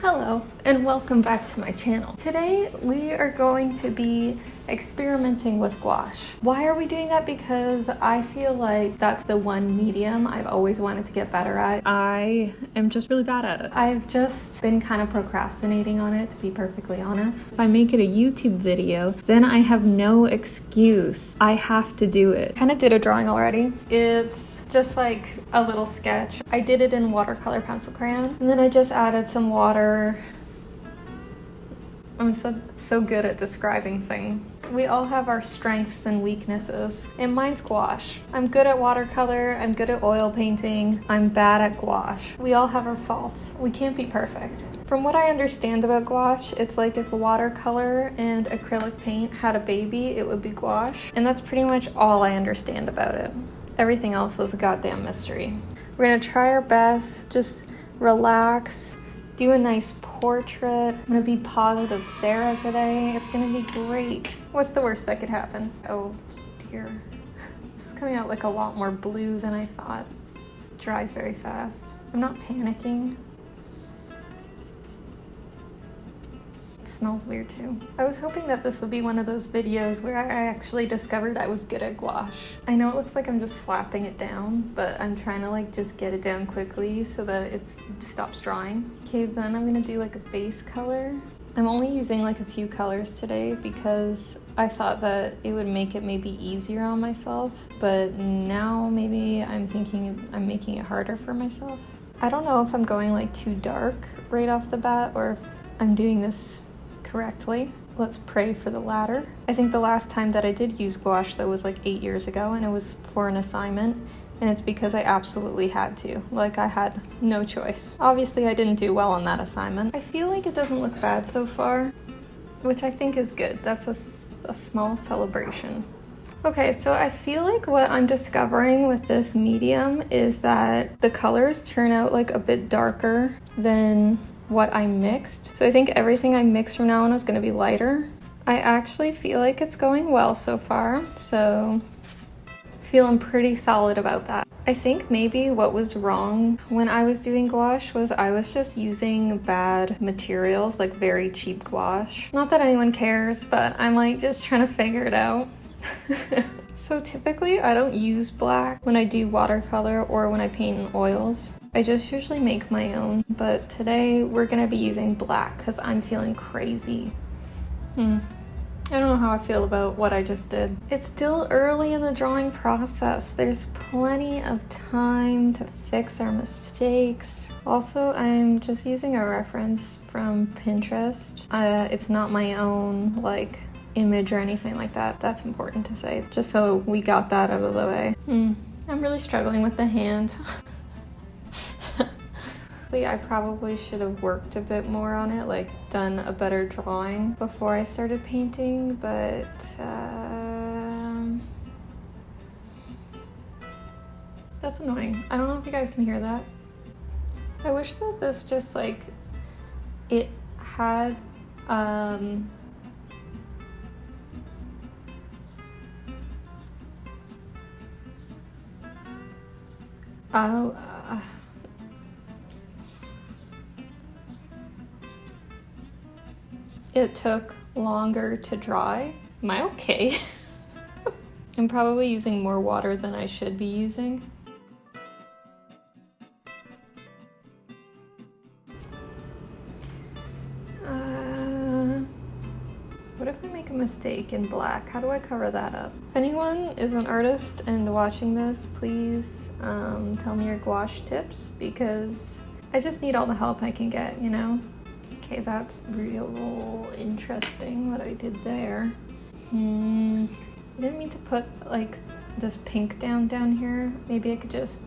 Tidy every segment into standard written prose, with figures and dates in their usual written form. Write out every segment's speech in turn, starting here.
Hello and welcome back to my channel. Today we are going to be experimenting with gouache. Why are we doing that? Because I feel like that's the one medium I've always wanted to get better at. I am just really bad at it. I've just been kind of procrastinating on it, to be perfectly honest. If I make it a YouTube video, then I have no excuse. I have to do it. Kind of did a drawing already. It's just like a little sketch. I did it in watercolor pencil crayon, and then I just added some water. I'm so good at describing things. We all have our strengths and weaknesses, and mine's gouache. I'm good at watercolor, I'm good at oil painting, I'm bad at gouache. We all have our faults. We can't be perfect. From what I understand about gouache, it's like if watercolor and acrylic paint had a baby, it would be gouache. And that's pretty much all I understand about it. Everything else is a goddamn mystery. We're gonna try our best, just relax, do a nice portrait. I'm gonna be positive Sarah today. It's gonna be great. What's the worst that could happen? Oh dear. This is coming out like a lot more blue than I thought. It dries very fast. I'm not panicking. It smells weird too. I was hoping that this would be one of those videos where I actually discovered I was good at gouache. I know it looks like I'm just slapping it down, but I'm trying to like just get it down quickly so that it stops drying. Okay, then I'm gonna do like a base color. I'm only using like a few colors today because I thought that it would make it maybe easier on myself, but now maybe I'm thinking I'm making it harder for myself. I don't know if I'm going like too dark right off the bat or if I'm doing this correctly. Let's pray for the latter. I think the last time that I did use gouache though was like 8 years ago, and it was for an assignment, and it's because I absolutely had to. Like I had no choice. Obviously I didn't do well on that assignment. I feel like it doesn't look bad so far, which I think is good. That's a small celebration. Okay, so I feel like what I'm discovering with this medium is that the colors turn out like a bit darker than what I mixed. So I think everything I mix from now on is going to be lighter. I actually feel like it's going well so far, so feeling pretty solid about that. I think maybe what was wrong when I was doing gouache was I was just using bad materials, like very cheap gouache. Not that anyone cares, but I'm like just trying to figure it out. So typically I don't use black when I do watercolor or when I paint in oils. I just usually make my own, but today we're gonna be using black because I'm feeling crazy. I don't know how I feel about what I just did. It's still early in the drawing process. There's plenty of time to fix our mistakes. Also, I'm just using a reference from Pinterest. It's not my own like image or anything like that. That's important to say, just so we got that out of the way. I'm really struggling with the hand. I probably should have worked a bit more on it, like done a better drawing before I started painting, but that's annoying. I don't know if you guys can hear that. I wish that this just like, it had it took longer to dry. Am I okay? I'm probably using more water than I should be using. What if I make a mistake in black? How do I cover that up? If anyone is an artist and watching this, please tell me your gouache tips, because I just need all the help I can get, you know? Okay, that's real interesting what I did there. I didn't mean to put like this pink down here. Maybe I could just...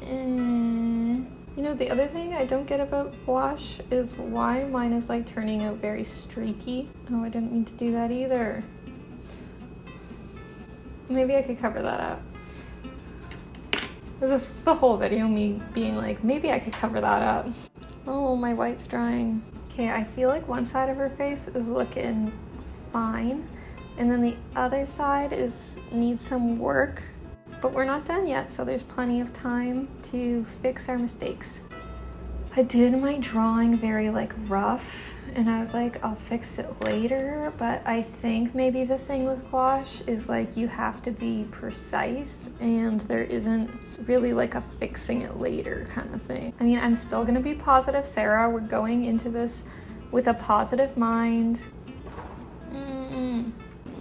You know, the other thing I don't get about gouache is why mine is like turning out very streaky. Oh, I didn't mean to do that either. Maybe I could cover that up. This is the whole video me being like, maybe I could cover that up. Oh, my white's drying. Okay, I feel like one side of her face is looking fine, and then the other side needs some work. But we're not done yet, so there's plenty of time to fix our mistakes. I did my drawing very like rough, and I was like, I'll fix it later, but I think maybe the thing with gouache is like you have to be precise, and there isn't really like a fixing it later kind of thing. I mean, I'm still gonna be positive, Sarah. We're going into this with a positive mind.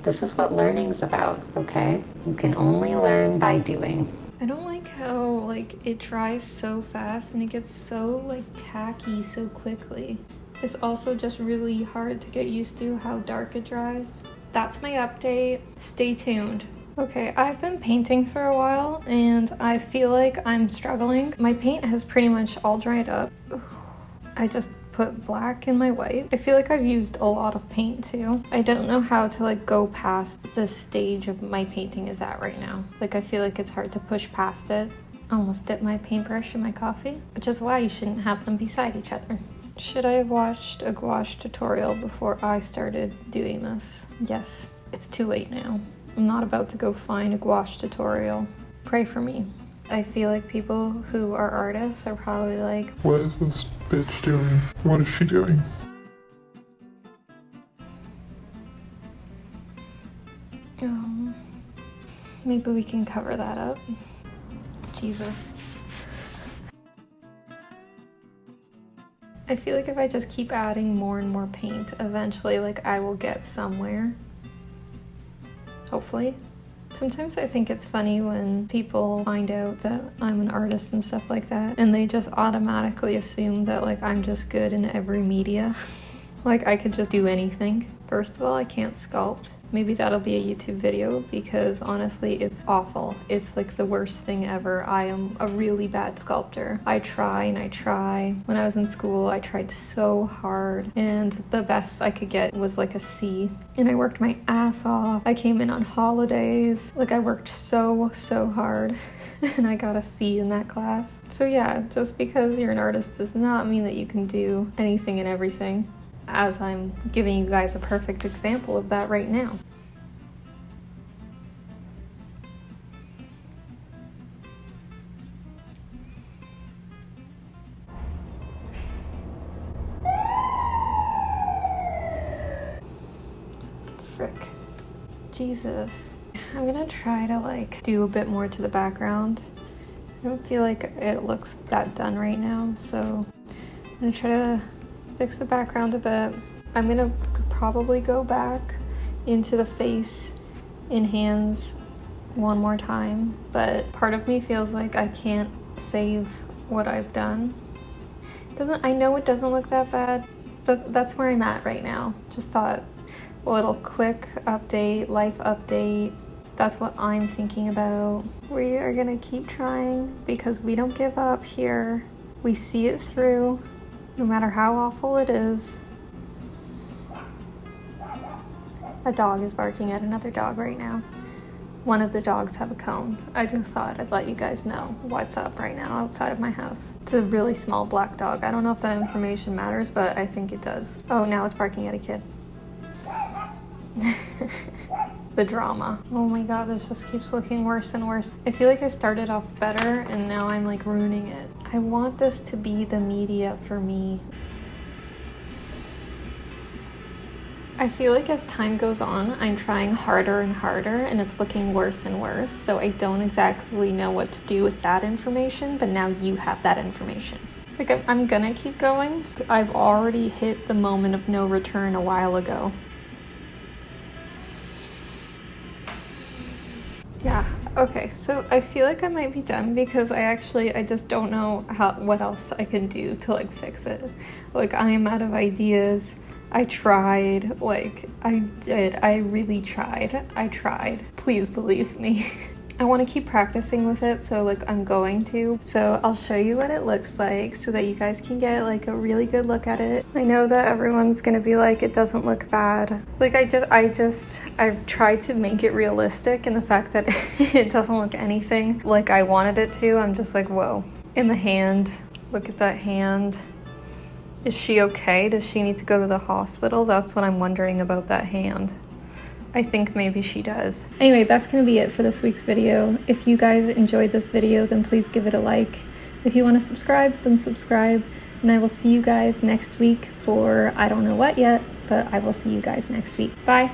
This is what learning's about, okay? You can only learn by doing. I don't like how like it dries so fast and it gets so like tacky so quickly. It's also just really hard to get used to how dark it dries. That's my update. Stay tuned. Okay, I've been painting for a while and I feel like I'm struggling. My paint has pretty much all dried up. I just put black in my white. I feel like I've used a lot of paint too. I don't know how to like go past the stage of my painting is at right now. Like I feel like it's hard to push past it. I almost dipped my paintbrush in my coffee, which is why you shouldn't have them beside each other. Should I have watched a gouache tutorial before I started doing this? Yes, it's too late now. I'm not about to go find a gouache tutorial. Pray for me. I feel like people who are artists are probably like, what is this bitch doing? What is she doing? Maybe we can cover that up. Jesus. I feel like if I just keep adding more and more paint, eventually like I will get somewhere. Hopefully. Sometimes I think it's funny when people find out that I'm an artist and stuff like that, and they just automatically assume that like I'm just good in every media. Like I could just do anything. First of all, I can't sculpt. Maybe that'll be a YouTube video because honestly, it's awful. It's like the worst thing ever. I am a really bad sculptor. I try and I try. When I was in school, I tried so hard and the best I could get was like a C. And I worked my ass off. I came in on holidays. Like I worked so hard and I got a C in that class. So yeah, just because you're an artist does not mean that you can do anything and everything, as I'm giving you guys a perfect example of that right now. Frick. Jesus. I'm gonna try to like do a bit more to the background. I don't feel like it looks that done right now, so I'm gonna try to fix the background a bit. I'm gonna probably go back into the face and hands one more time, but part of me feels like I can't save what I've done. I know it doesn't look that bad, but that's where I'm at right now. Just thought a little quick update, life update. That's what I'm thinking about. We are gonna keep trying because we don't give up here. We see it through. No matter how awful it is. A dog is barking at another dog right now. One of the dogs have a cone. I just thought I'd let you guys know what's up right now outside of my house. It's a really small black dog. I don't know if that information matters, but I think it does. Oh, now it's barking at a kid. The drama. Oh my god, this just keeps looking worse and worse. I feel like I started off better and now I'm like ruining it. I want this to be the media for me. I feel like as time goes on, I'm trying harder and harder and it's looking worse and worse. So I don't exactly know what to do with that information, but now you have that information. Like I'm gonna keep going. I've already hit the moment of no return a while ago. Yeah, okay, so I feel like I might be done because I just don't know what else I can do to like fix it. Like I am out of ideas. I tried, like I really tried. I tried. Please believe me. I want to keep practicing with it, so like I'm going to. So I'll show you what it looks like so that you guys can get like a really good look at it. I know that everyone's gonna be like, it doesn't look bad. Like I've tried to make it realistic, and the fact that it doesn't look anything like I wanted it to, I'm just like, whoa. In the hand, look at that hand. Is she okay? Does she need to go to the hospital? That's what I'm wondering about that hand. I think maybe she does. Anyway, that's gonna be it for this week's video. If you guys enjoyed this video, then please give it a like. If you want to subscribe, then subscribe. And I will see you guys next week for I don't know what yet, but I will see you guys next week. Bye.